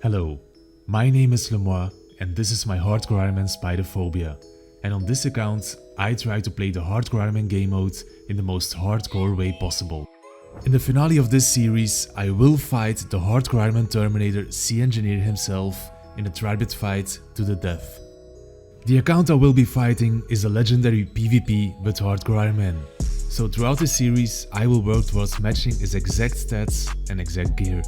Hello, my name is Lemois and this is my Hardcore Iron Man Spiderphobia, and on this account I try to play the Hardcore Iron Man game mode in the most hardcore way possible. In the finale of this series I will fight the Hardcore Iron Man Terminator Sea Engineer himself in a tri-bit fight to the death. The account I will be fighting is a legendary PvP with Hardcore Iron Man, so throughout the series I will work towards matching his exact stats and exact gear.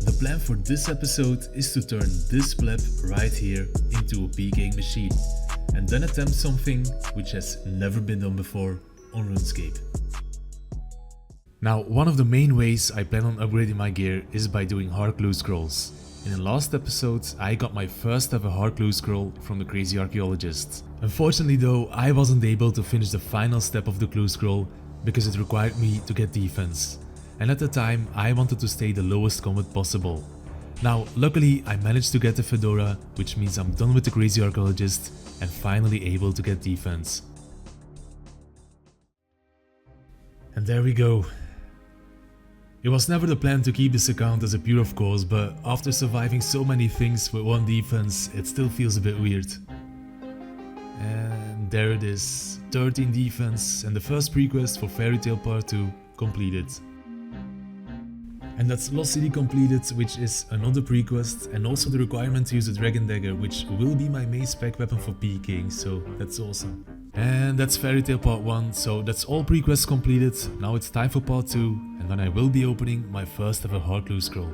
The plan for this episode is to turn this pleb right here into a PKing machine and then attempt something which has never been done before on Runescape. Now, one of the main ways I plan on upgrading my gear is by doing hard clue scrolls. In the last episode I got my first ever hard clue scroll from the Crazy Archaeologist. Unfortunately though, I wasn't able to finish the final step of the clue scroll because it required me to get defense. And at the time I wanted to stay the lowest combat possible. Now luckily I managed to get the fedora, which means I'm done with the Crazy Archaeologist and finally able to get defense. And there we go. It was never the plan to keep this account as a pure of course, but after surviving so many things with one defense it still feels a bit weird. And there it is, 13 defense and the first prequest for Fairy Tail Part 2 completed. And that's Lost City completed, which is another prequest, and also the requirement to use a Dragon Dagger, which will be my main spec weapon for PKing, so that's awesome. And that's Fairy Tail Part 1, so that's all prequests completed. Now it's time for Part 2, and then I will be opening my first ever hard clue scroll.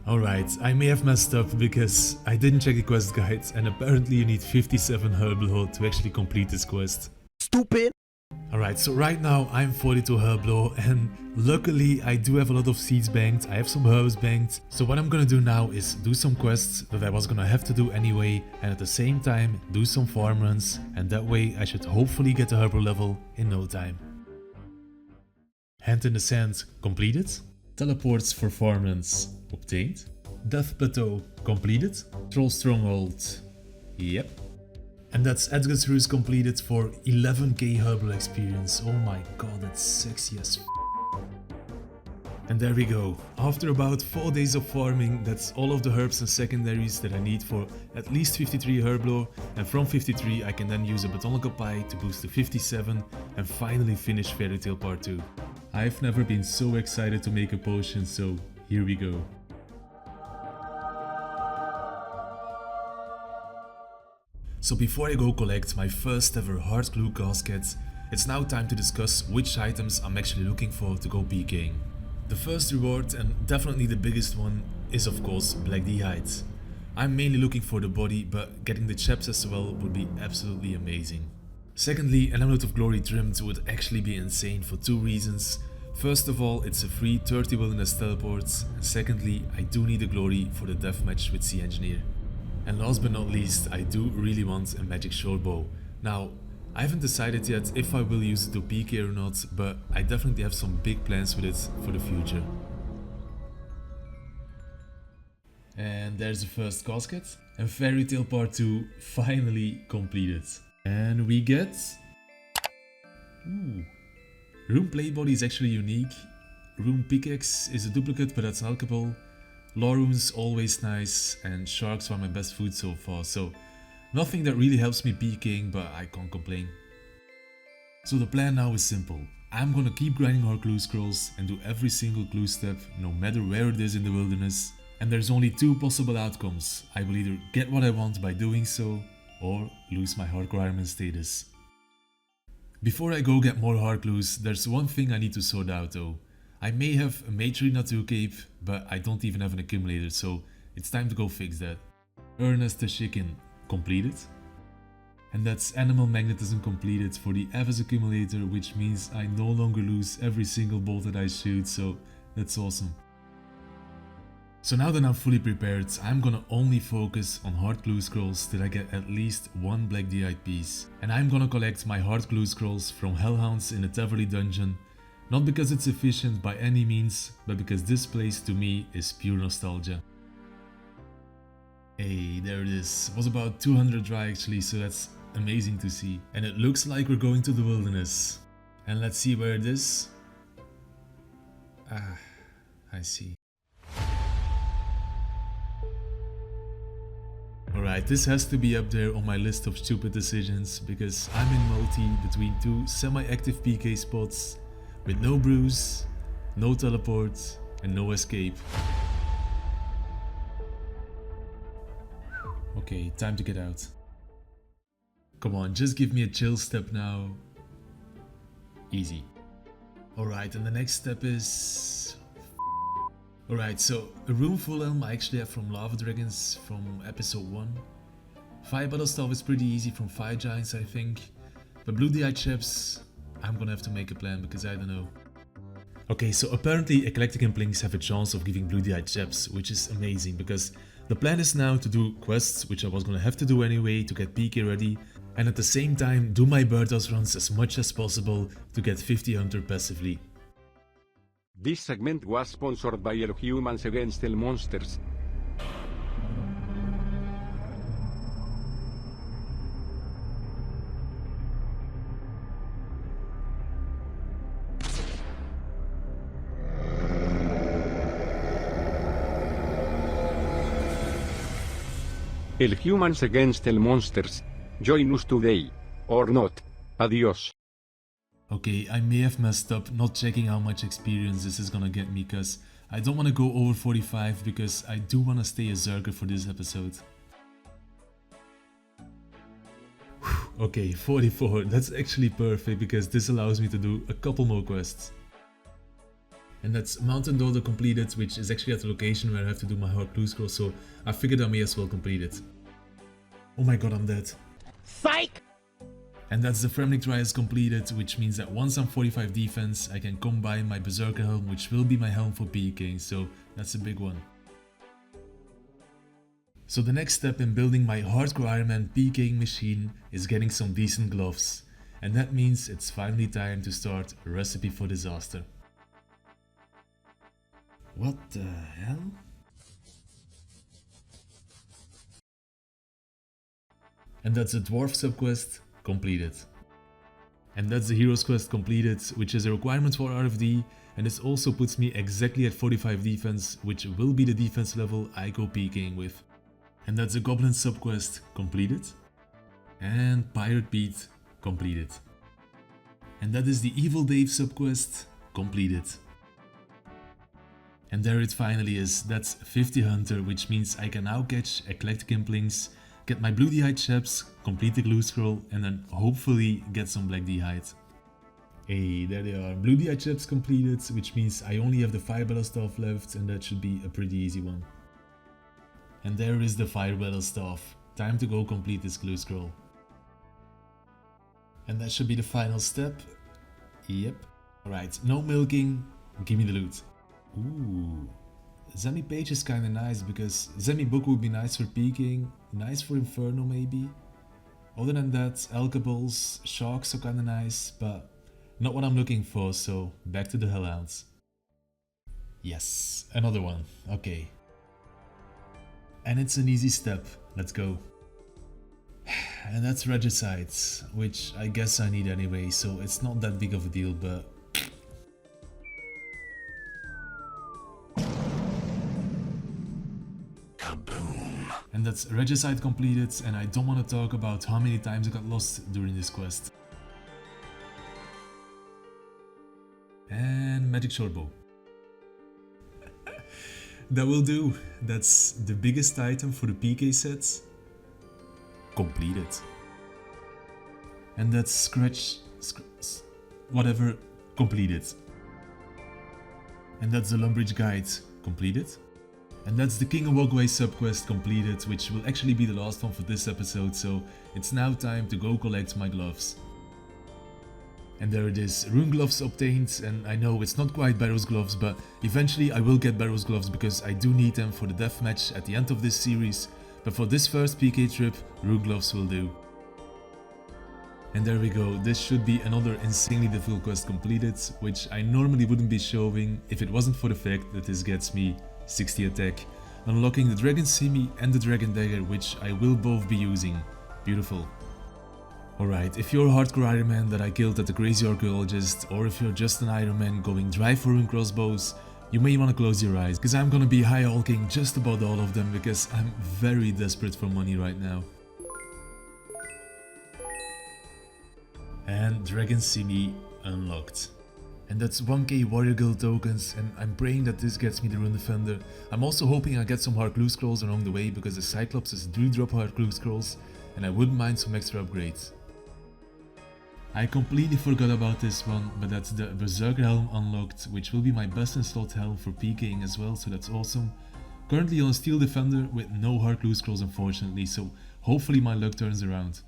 Alright, I may have messed up because I didn't check the quest guide, and apparently you need 57 Herbal to actually complete this quest. Stupid! Alright, so right now I'm 42 Herbal and luckily I do have a lot of seeds banked, I have some herbs banked. So what I'm gonna do now is do some quests that I was gonna have to do anyway, and at the same time do some farm runs, and that way I should hopefully get the Herbal level in no time. Hand in the Sand completed. Teleports for farm runs obtained. Death Plateau completed. Troll Stronghold, yep. And that's Edgar's Ruse completed for 11k Herbal experience. Oh my god, that's sexy as f. And there we go. After about 4 days of farming, that's all of the herbs and secondaries that I need for at least 53 Herbal, and from 53 I can then use a Botanical Pie to boost to 57 and finally finish Fairy Tail Part 2. I've never been so excited to make a potion, so here we go. So before I go collect my first ever hard clue casket, it's now time to discuss which items I'm actually looking for to go PKing. The first reward, and definitely the biggest one, is of course Black D Hide. I'm mainly looking for the body, but getting the chaps as well would be absolutely amazing. Secondly, an Amulet of Glory trimmed would actually be insane for two reasons. First of all, it's a free 30 wilderness teleports, and secondly, I do need a glory for the deathmatch with Sea Engineer. And last but not least, I do really want a magic short bow. Now, I haven't decided yet if I will use it to PK or not, but I definitely have some big plans with it for the future. And there's the first casket. And Fairy Tail Part 2 finally completed. And we get... Ooh. Rune Plate Body is actually unique. Rune Pickaxe is a duplicate, but that's alchable. Law runes always nice, and sharks are my best food so far, so nothing that really helps me PKing, but I can't complain. So the plan now is simple. I'm gonna keep grinding hard clue scrolls and do every single clue step, no matter where it is in the wilderness, and there's only two possible outcomes. I will either get what I want by doing so, or lose my hardcore Iron Man status. Before I go get more hard clues, there's one thing I need to sort out though. I may have a Mage Arena 2 cape, but I don't even have an accumulator, so it's time to go fix that. Ernest the Chicken completed. And that's Animal Magnetism completed for the Avis accumulator, which means I no longer lose every single bolt that I shoot, so that's awesome. So now that I'm fully prepared, I'm gonna only focus on hard clue scrolls till I get at least one Black DI piece. And I'm gonna collect my hard clue scrolls from Hellhounds in the Taverley dungeon. Not because it's efficient by any means, but because this place to me is pure nostalgia. Hey, there it is. It was about 200 dry actually, so that's amazing to see. And it looks like we're going to the wilderness. And let's see where it is. Ah, I see. Alright, this has to be up there on my list of stupid decisions because I'm in multi between two semi-active PK spots with no bruise, no teleport and no escape. Okay, time to get out. Come on, just give me a chill step now. Easy. Alright, and the next step is... Alright, so a Rune Full Helm I actually have from Lava Dragons from episode 1. Fire Battle Staff is pretty easy from Fire Giants I think. But Blue DI Chaps, I'm gonna have to make a plan because I don't know. Okay, so apparently Eclectic Implings have a chance of giving Blue DI Chaps, which is amazing because the plan is now to do quests, which I was gonna have to do anyway to get PK ready, and at the same time do my Birdhouse runs as much as possible to get 50 Hunter passively. This segment was sponsored by El Humans Against El Monsters. El Humans Against El Monsters. Join us today. Or not. Adios. Okay, I may have messed up not checking how much experience this is gonna get me cause I don't wanna go over 45 because I do wanna stay a Zerker for this episode. Whew, okay, 44, that's actually perfect because this allows me to do a couple more quests. And that's Mountain Daughter completed, which is actually at the location where I have to do my hard clue scroll, so I figured I may as well complete it. Oh my god, I'm dead. Psych! And that's the Fremnik Trials completed, which means that once I'm 45 defense, I can combine my Berserker Helm, which will be my helm for PKing, so that's a big one. So the next step in building my Hardcore Iron Man PKing machine is getting some decent gloves. And that means it's finally time to start a recipe for disaster. What the hell? And that's a Dwarf subquest completed. And that's the Heroes quest completed, which is a requirement for RFD, and this also puts me exactly at 45 defense, which will be the defense level I go PKing with. And that's a Goblin subquest completed. And Pirate Beat completed. And that is the Evil Dave subquest completed. And there it finally is, that's 50 Hunter, which means I can now catch Eclectic Implings, get my Blue D-Hide Chaps, complete the glue scroll, and then hopefully get some Black D-Hide. Hey, there they are, Blue D-Hide Chaps completed, which means I only have the Fire Battle Staff left, and that should be a pretty easy one. And there is the Fire Battle Staff, time to go complete this glue scroll. And that should be the final step. Yep. Alright, no milking, give me the loot. Ooh, Zemi Page is kinda nice because Zemi Book would be nice for PKing, nice for Inferno maybe. Other than that, Alkables, Sharks are kinda nice, but not what I'm looking for, so back to the Hellhounds. Yes, another one, okay. And it's an easy step, let's go. And that's Regicide, which I guess I need anyway, so it's not that big of a deal, but... And that's Regicide completed, and I don't want to talk about how many times I got lost during this quest. And Magic Shortbow. That will do. That's the biggest item for the PK sets. Completed. And that's Scratch... whatever, completed. And that's the Lumbridge Guide completed. And that's the King of Walkway subquest completed, which will actually be the last one for this episode, so it's now time to go collect my gloves. And there it is, Rune Gloves obtained, and I know it's not quite Barrow's Gloves, but eventually I will get Barrow's Gloves because I do need them for the deathmatch at the end of this series, but for this first PK trip, Rune Gloves will do. And there we go, this should be another insanely difficult quest completed, which I normally wouldn't be showing if it wasn't for the fact that this gets me 60 attack, unlocking the Dragon Simi and the Dragon Dagger, which I will both be using. Beautiful. Alright, if you're a hardcore Iron Man that I killed at the Crazy Archaeologist, or if you're just an Iron Man going dry for Rune Crossbows, You may want to close your eyes, because I'm gonna be high hulking just about all of them, because I'm very desperate for money right now. And Dragon City unlocked. And that's 1k Warrior Guild tokens, and I'm praying that this gets me the Rune Defender. I'm also hoping I get some hard clue scrolls along the way, because the Cyclopses do drop hard clue scrolls, and I wouldn't mind some extra upgrades. I completely forgot about this one, but that's the Berserker Helm unlocked, which will be my best installed helm for PKing as well, so that's awesome. Currently on a Steel Defender with no hard clue scrolls unfortunately, so hopefully my luck turns around.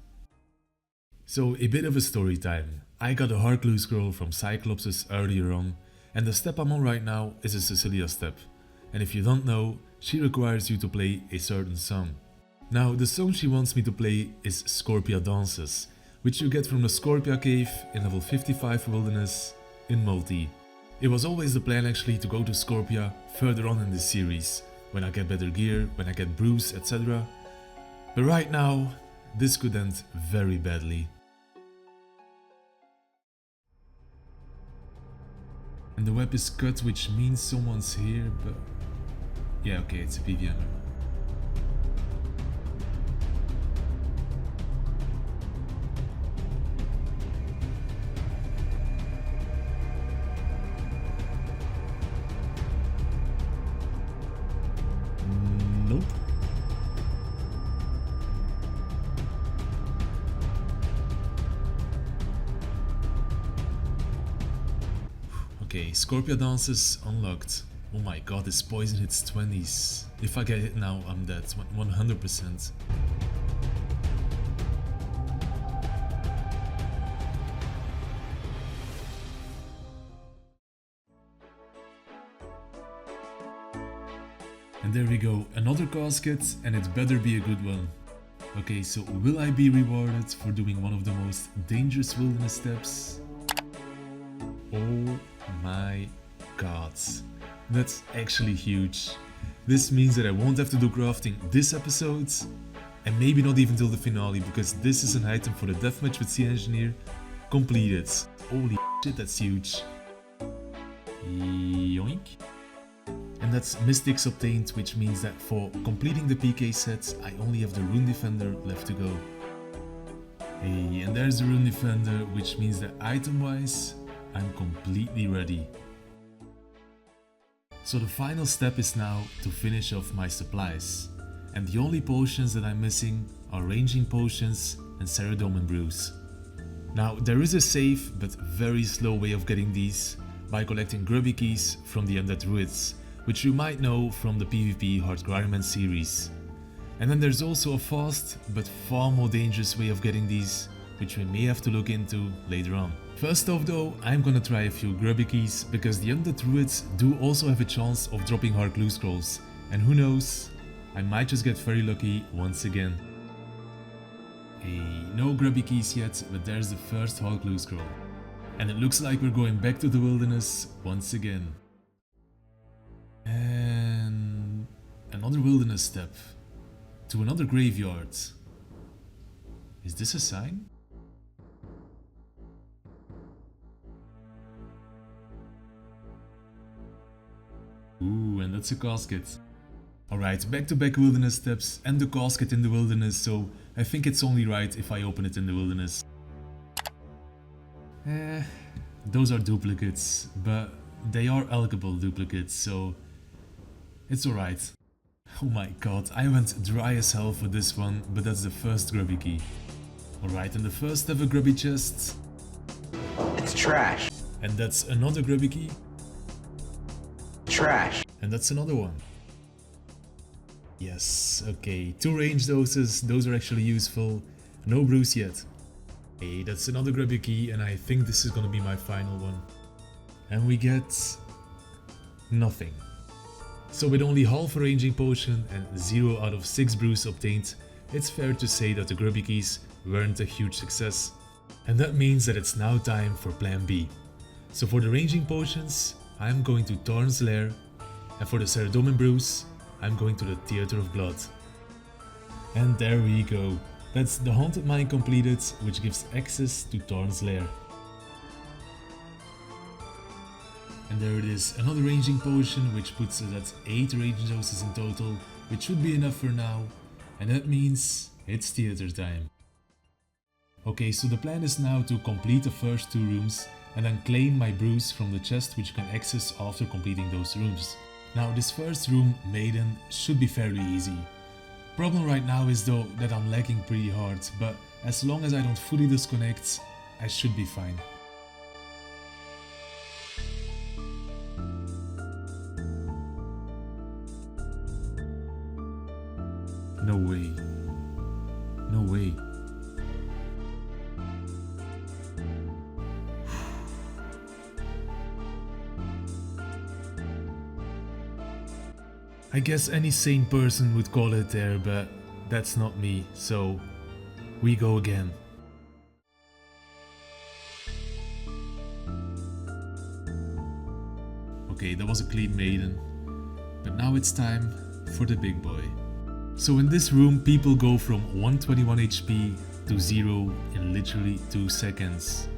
So a bit of a story time. I got a hard clue scroll from Cyclopses earlier on, and the step I'm on right now is a Cecilia step. And if you don't know, she requires you to play a certain song. Now the song she wants me to play is Scorpia Dances, which you get from the Scorpia Cave in level 55 Wilderness in Multi. It was always the plan actually to go to Scorpia further on in this series, when I get better gear, when I get Bruce, etc. But right now, this could end very badly. And the web is cut, which means someone's here, but... yeah, okay, it's a PVM. Nope. Okay, Scorpia Dances unlocked. Oh my god, this poison hits 20s. If I get hit now, I'm dead, 100%. And there we go, another casket, and it better be a good one. Okay, so will I be rewarded for doing one of the most dangerous wilderness steps? Oh my god, that's actually huge. This means that I won't have to do crafting this episode, and maybe not even till the finale, because this is an item for the deathmatch with Sea Engineer completed. Holy shit, that's huge. Yoink. And that's Mystics obtained, which means that for completing the PK set, I only have the Rune Defender left to go. Hey, and there's the Rune Defender, which means that item-wise, I'm completely ready. So the final step is now to finish off my supplies. And the only potions that I'm missing are Ranging Potions and Ceridome Brews. Now there is a safe but very slow way of getting these by collecting Grubby Keys from the Undead Druids, which you might know from the PvP Hardcore Iron Man series. And then there's also a fast but far more dangerous way of getting these, which we may have to look into later on. First off though, I'm gonna try a few Grubby Keys, because the Undead Druids do also have a chance of dropping hard clue scrolls, and who knows, I might just get very lucky once again. Hey, no Grubby Keys yet, but there's the first hard clue scroll. And it looks like we're going back to the wilderness once again. And another wilderness step to another graveyard. Is this a sign? Ooh, and that's a casket. Alright, back-to-back wilderness steps and the casket in the wilderness, so I think it's only right if I open it in the wilderness. Those are duplicates, but they are alchable duplicates, so it's alright. Oh my god, I went dry as hell for this one, but that's the first Grubby Key. Alright, and the first ever Grubby chest. It's trash. And that's another Grubby Key. Trash. And that's another one. Yes, okay, 2 range doses, those are actually useful. No Bruce yet. Hey, that's another Grubby Key, and I think this is gonna be my final one. And we get nothing. So with only half a Ranging Potion and 0 out of 6 Bruce obtained, it's fair to say that the Grubby Keys weren't a huge success. And that means that it's now time for plan B. So for the Ranging Potions, I'm going to Thorn's Lair, and for the Ceridome Brews, I'm going to the Theater of Blood. And there we go. That's the Haunted Mine completed, which gives access to Thorn's Lair. And And there it is, another ranging potion, which puts us at 8 rage doses in total, which should be enough for now. And that means it's theater time. Okay, so the plan is now to complete the first 2 rooms and then claim my brews from the chest, which you can access after completing those rooms. Now this first room, Maiden, should be fairly easy. Problem right now is though that I'm lagging pretty hard, but as long as I don't fully disconnect, I should be fine. No way. No way. I guess any sane person would call it there, but that's not me, so we go again. Okay, that was a clean Maiden, but now it's time for the big boy. So in this room, people go from 121 HP to 0 in literally 2 seconds.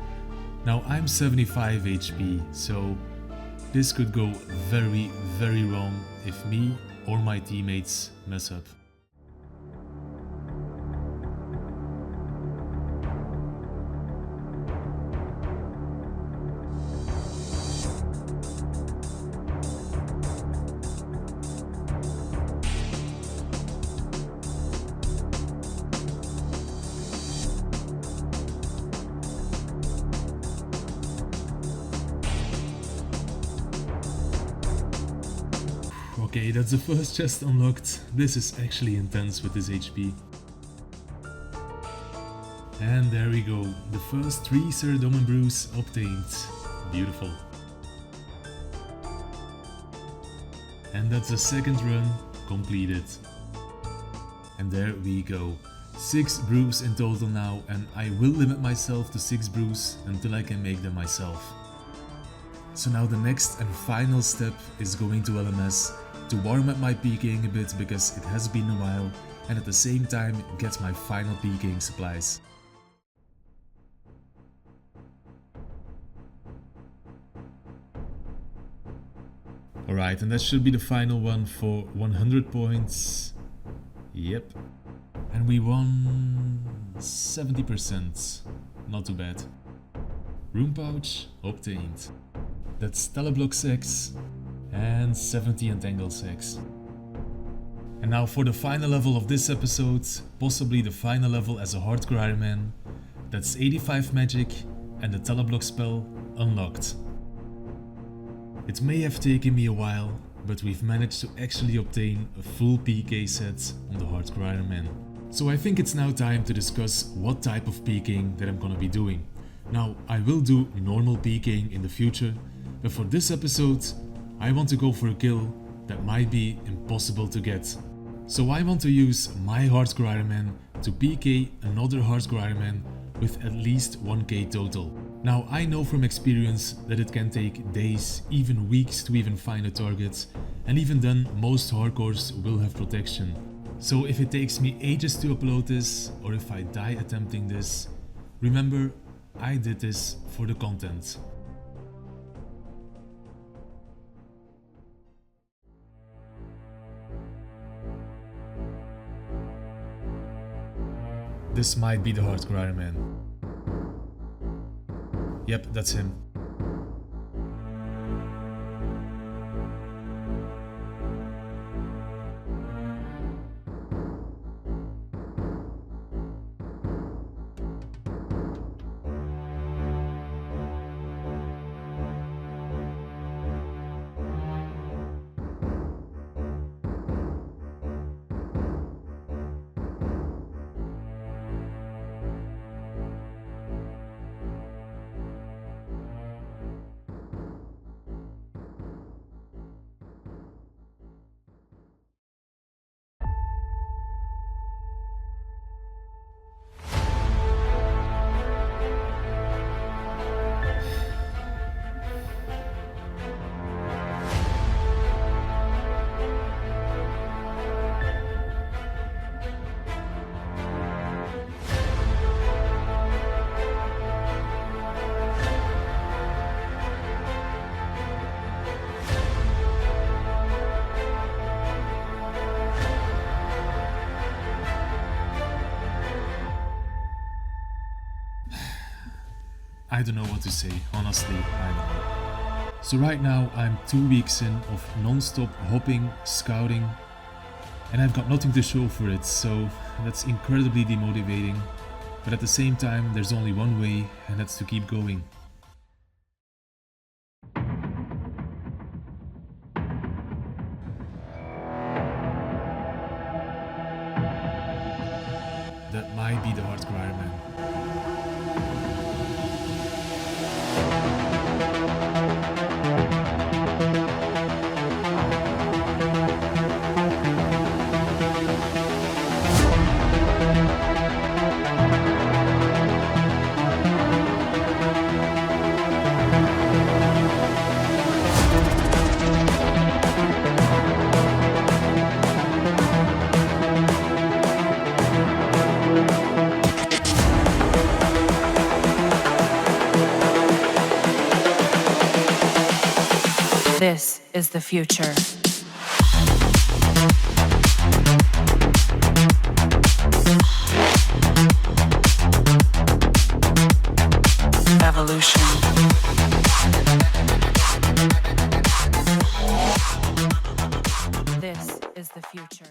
Now I'm 75 HP, so this could go very, very wrong if me or my teammates mess up. Okay, that's the first chest unlocked. This is actually intense with this HP. And there we go, the first 3 Ceridom brews obtained. Beautiful. And that's the second run completed. And there we go. 6 brews in total now, and I will limit myself to 6 brews until I can make them myself. So now the next and final step is going to LMS to warm up my PKing a bit because it has been a while, and at the same time get my final PKing supplies. Alright, and that should be the final one for 100 points. Yep. And we won 70%. Not too bad. Room pouch obtained. That's Teleblock 6 and 70 Entangled Sacks. And now for the final level of this episode, possibly the final level as a hardcore Iron Man. That's 85 magic and the Teleblock spell unlocked. It may have taken me a while, but we've managed to actually obtain a full PK set on the hardcore Iron Man. So I think it's now time to discuss what type of PKing that I'm gonna be doing. Now I will do normal PKing in the future, but for this episode I want to go for a kill that might be impossible to get. So I want to use my hardcore Iron Man to PK another hardcore Iron Man with at least 1k total. Now I know from experience that it can take days, even weeks to even find a target, and even then most hardcores will have protection. So if it takes me ages to upload this, or if I die attempting this, remember, I did this for the content. This might be the hardcore Iron Man. Yep, that's him. I don't know what to say, honestly, I don't know. So right now I'm 2 weeks in of non-stop hopping, scouting, and I've got nothing to show for it, so that's incredibly demotivating. But at the same time, there's only one way, and that's to keep going. That might be the hardcore Ironman. This is the future. Evolution. This is the future.